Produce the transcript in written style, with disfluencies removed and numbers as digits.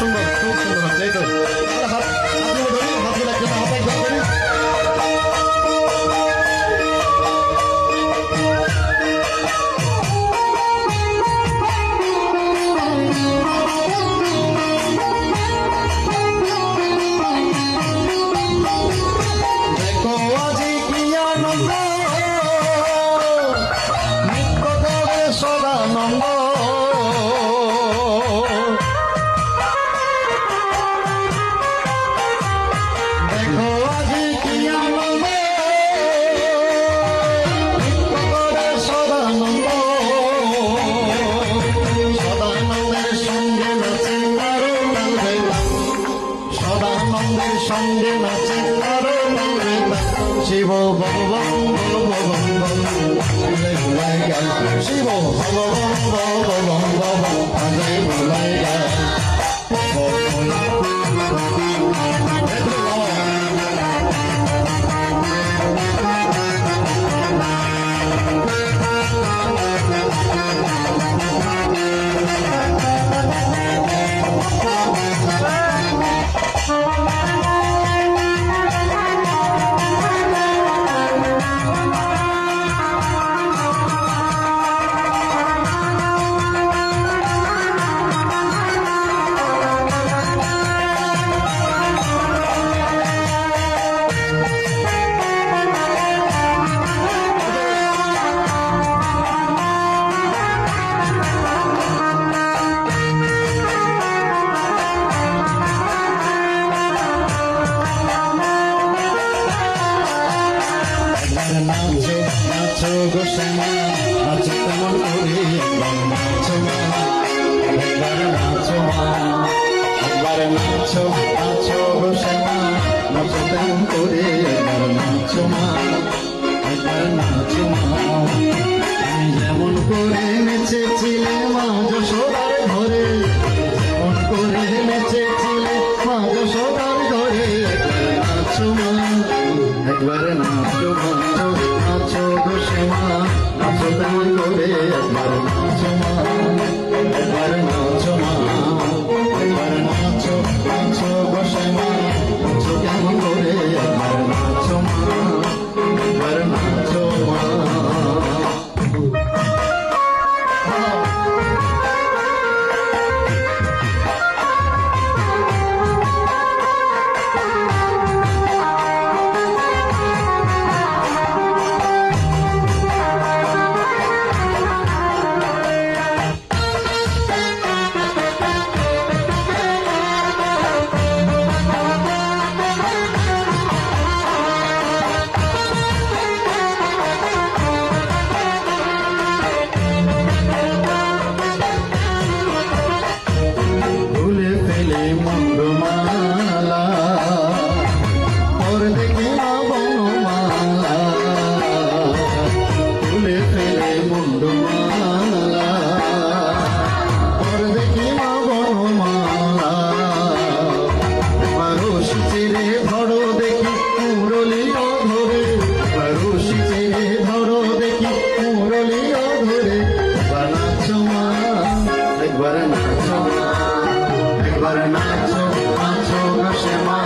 সুন্দর হচ্ছে এই তো হাত ধরি হাতগুলো একদম হাতে একদম করি সঙ্গে নাচে শিব ভগবান শিব ভগবান নাচো গো শ্যামা নাচো কেমন করে নাচো মা একবার নাচো মা একবার নাচো গো শ্যামা নাচো কেমন করে একবার নাচো মা একবার নাচো মা তুমি যেমন করে নেচেছিলে মা যশোদার ঘরে যেমন করে নেচেছিলে মা যশোদার ঘরে একবার নাচো মা একবার নাচো মা নাচো গো শ্যামা নাচো তেমন করে একবার নাচো মা একবার নাচো মা একবার নাচো গো শ্যামা নাচো কেমন করে একবার নাচো মা একবার নাচো মা মুন্ডমালা ওর দেখি না বনমালা তুলে ফেলে মুন্ডমালা ওর দেখি না বনমালা পারসি চেরে ধরো দেখি মুরলিও ধরে পারসি চেরে ধরো দেখি মুরলিও ধরে একবার নাচো মা একবার নাচো মা একবার নাচো গো শ্যামা